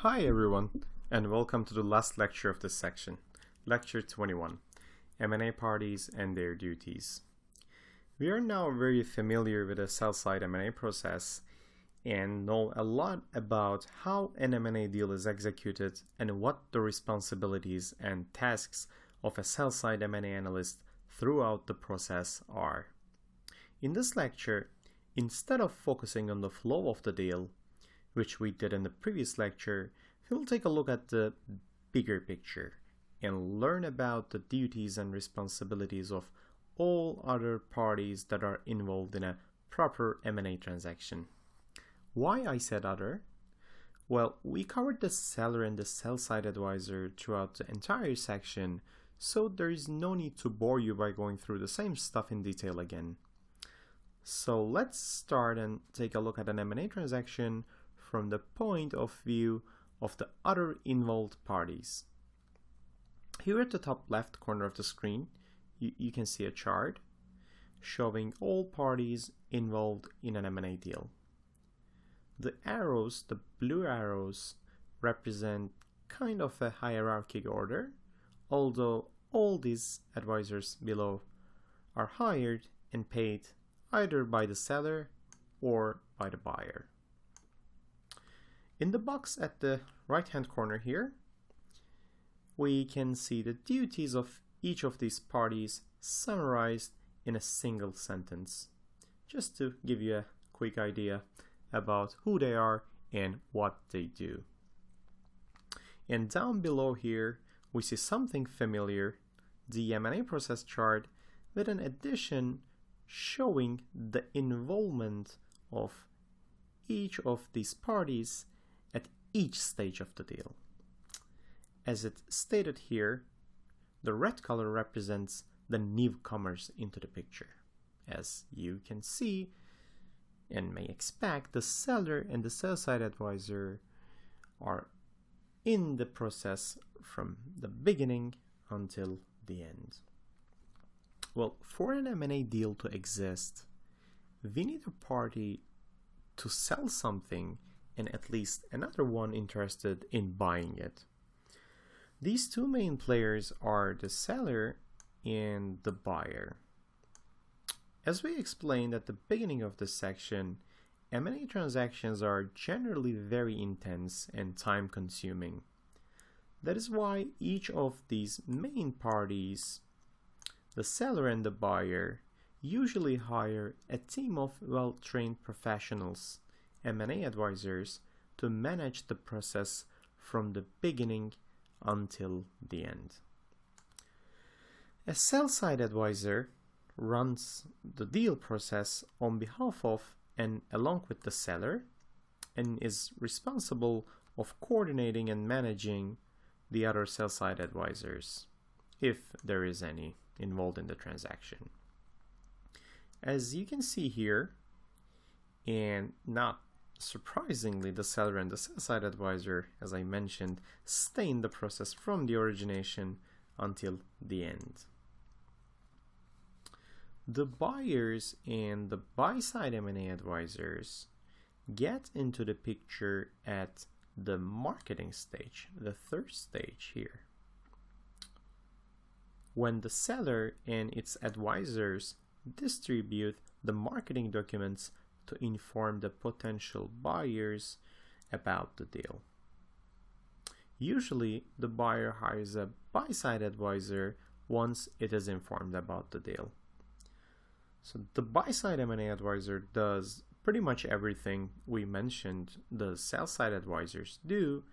Hi everyone, and welcome to the last lecture of this section, Lecture 21, M&A Parties and Their Duties. We are now very familiar with the sell-side M&A process and know a lot about how an M&A deal is executed and what the responsibilities and tasks of a sell-side M&A analyst throughout the process are. In this lecture, instead of focusing on the flow of the deal, which we did in the previous lecture, we'll take a look at the bigger picture and learn about the duties and responsibilities of all other parties that are involved in a proper M&A transaction. Why I said other? Well, we covered the seller and the sell-side advisor throughout the entire section, so there is no need to bore you by going through the same stuff in detail again. So let's start and take a look at an M&A transaction from the point of view of the other involved parties. Here at the top left corner of the screen, you can see a chart showing all parties involved in an M&A deal. The arrows, the blue arrows, represent kind of a hierarchical order, although all these advisors below are hired and paid either by the seller or by the buyer. In the box at the right-hand corner here, we can see the duties of each of these parties summarized in a single sentence, just to give you a quick idea about who they are and what they do. And down below here, we see something familiar, the M&A process chart, with an addition showing the involvement of each of these parties at each stage of the deal. As it's stated here, the red color represents the newcomers into the picture. As you can see and may expect, the seller and the sell-side advisor are in the process from the beginning until the end. Well, for an M&A deal to exist, we need a party to sell something and at least another one interested in buying it. These two main players are the seller and the buyer. As we explained at the beginning of this section, M&A transactions are generally very intense and time-consuming. That is why each of these main parties, the seller and the buyer, usually hire a team of well-trained professionals, M&A advisors, to manage the process from the beginning until the end. A sell-side advisor runs the deal process on behalf of and along with the seller and is responsible of coordinating and managing the other sell-side advisors, if there is any involved in the transaction. As you can see here, and not surprisingly, the seller and the sell-side advisor, as I mentioned, stay in the process from the origination until the end. The buyers and the buy-side M&A advisors get into the picture at the marketing stage, the third stage here, when the seller and its advisors distribute the marketing documents to inform the potential buyers about the deal. Usually, the buyer hires a buy-side advisor once it is informed about the deal. So the buy-side M&A advisor does pretty much everything we mentioned the sell-side advisors do,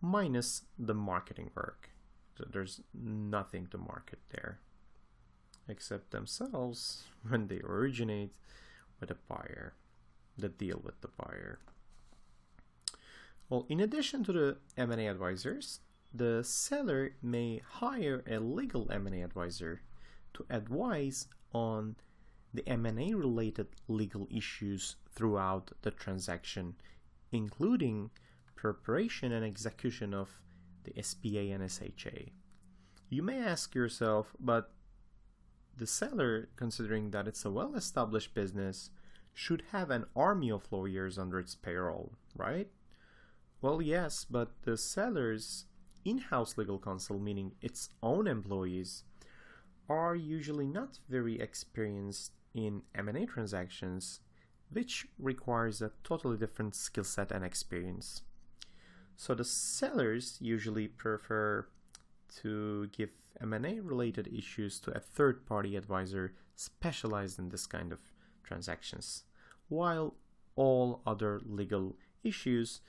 minus the marketing work. So there's nothing to market there, except themselves when they originate with a buyer, the deal with the buyer. Well, in addition to the M&A advisors, the seller may hire a legal M&A advisor to advise on the M&A related legal issues throughout the transaction, including preparation and execution of the SPA and SHA. You may ask yourself, but the seller, considering that it's a well-established business, should have an army of lawyers under its payroll, right? Well, yes, but the seller's in-house legal counsel, meaning its own employees, are usually not very experienced in M&A transactions, which requires a totally different skill set and experience. So the sellers usually prefer to give M&A related issues to a third-party advisor specialized in this kind of transactions, while all other legal issues,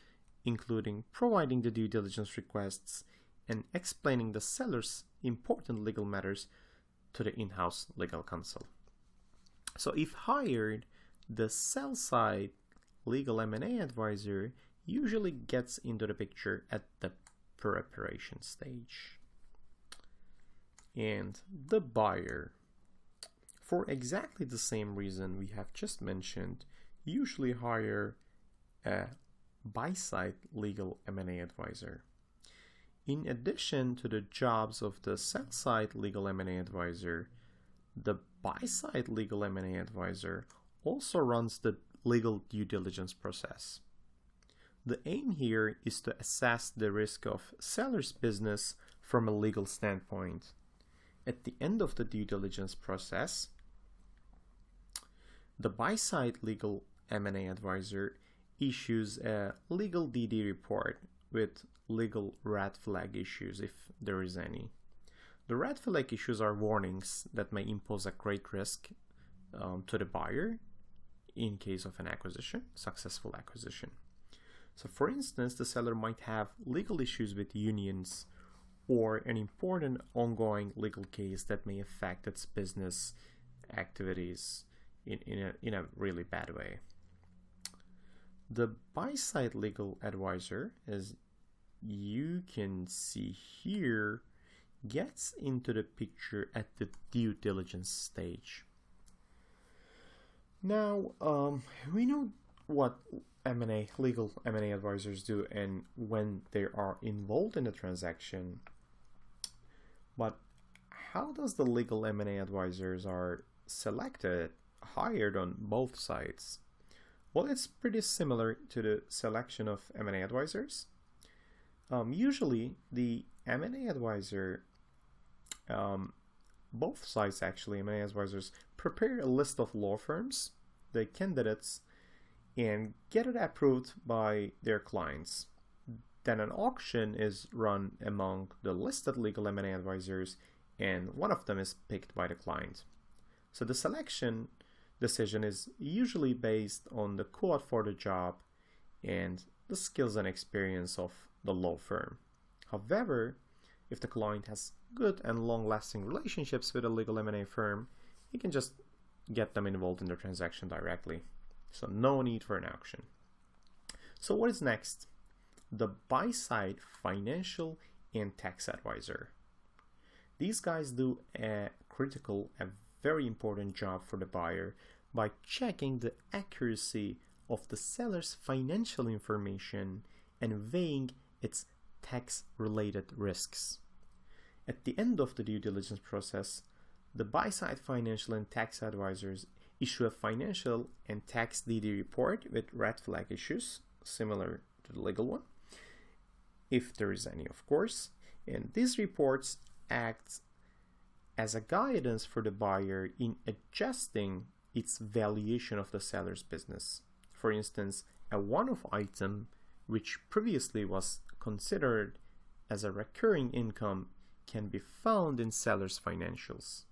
including providing the due diligence requests and explaining the seller's important legal matters, to the in-house legal counsel. So if hired, the sell-side legal M&A advisor usually gets into the picture at the preparation stage. And the buyer, for exactly the same reason we have just mentioned, usually hire a buy-side legal M&A advisor. In addition to the jobs of the sell-side legal M&A advisor, the buy-side legal M&A advisor also runs the legal due diligence process. The aim here is to assess the risk of seller's business from a legal standpoint. At the end of the due diligence process, the buy-side legal M&A advisor issues a legal DD report with legal red flag issues, if there is any. The red flag issues are warnings that may impose a great risk to the buyer in case of an acquisition, successful acquisition. So for instance, the seller might have legal issues with unions or an important ongoing legal case that may affect its business activities in a really bad way. The buy-side legal advisor, as you can see here, gets into the picture at the due diligence stage. Now, we know what legal M&A advisors do and when they are involved in a transaction, but how does the legal M&A advisors are selected, hired on both sides? Well, it's pretty similar to the selection of M&A advisors. Usually, the M&A advisor, both sides actually, M&A advisors, prepare a list of law firms, the candidates, and get it approved by their clients. Then an auction is run among the listed legal M&A advisors, and one of them is picked by the client. So the selection decision is usually based on the quote for the job and the skills and experience of the law firm. However, if the client has good and long-lasting relationships with a legal M&A firm, he can just get them involved in the transaction directly. So no need for an auction. So what is next? The buy-side financial and tax advisor. These guys do a critical and very important job for the buyer by checking the accuracy of the seller's financial information and weighing its tax-related risks. At the end of the due diligence process, the buy-side financial and tax advisors issue a financial and tax DD report with red flag issues, similar to the legal one, if there is any, of course. And these reports act as a guidance for the buyer in adjusting its valuation of the seller's business. For instance, a one-off item which previously was considered as a recurring income can be found in seller's financials.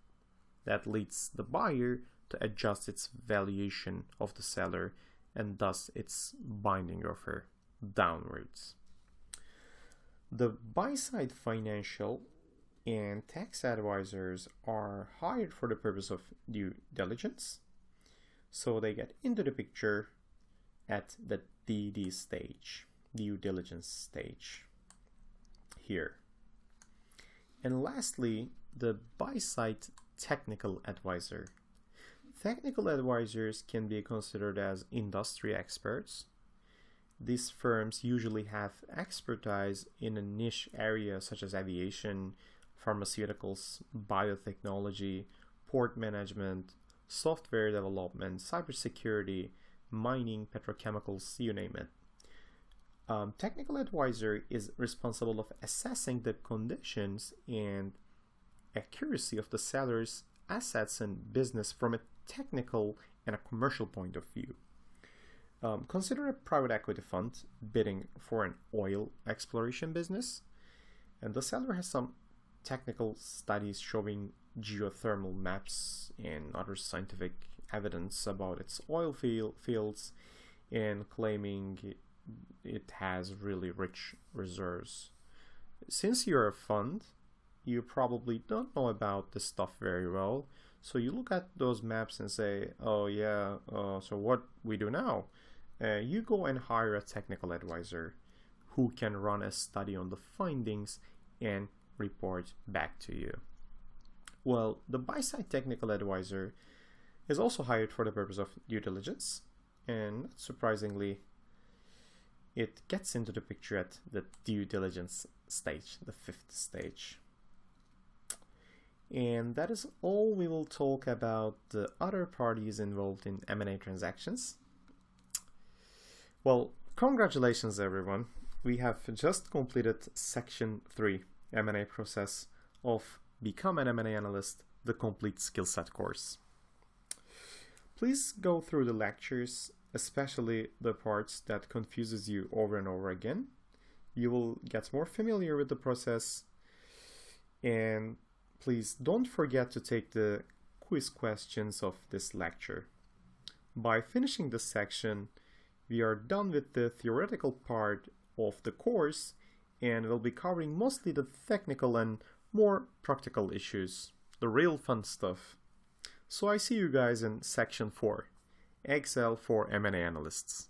That leads the buyer to adjust its valuation of the seller and thus its binding offer downwards. The buy-side financial and tax advisors are hired for the purpose of due diligence, so they get into the picture at the DD stage, due diligence stage here. And lastly, the buy-side technical advisor. Technical advisors can be considered as industry experts. These firms usually have expertise in a niche area such as aviation, pharmaceuticals, biotechnology, port management, software development, cybersecurity, mining, petrochemicals, you name it. Technical advisor is responsible of assessing the conditions and accuracy of the seller's assets and business from a technical and a commercial point of view. Consider a private equity fund bidding for an oil exploration business, and the seller has some technical studies showing geothermal maps and other scientific evidence about its oil fields and claiming it has really rich reserves. Since you're a fund, you probably don't know about this stuff very well, so you look at those maps and say, oh yeah, so what we do now? You go and hire a technical advisor who can run a study on the findings and report back to you. Well, the buy-side technical advisor is also hired for the purpose of due diligence, and not surprisingly, it gets into the picture at the due diligence stage, the 5th stage. And that is all we will talk about the other parties involved in M&A transactions. Well, congratulations everyone. We have just completed Section 3, M&A process of Become an M&A Analyst, the Complete Skillset course. Please go through the lectures, especially the parts that confuses you over and over again. You will get more familiar with the process, and please don't forget to take the quiz questions of this lecture. By finishing this section, we are done with the theoretical part of the course, and we'll be covering mostly the technical and more practical issues, the real fun stuff. So I see you guys in Section 4, Excel for M&A Analysts.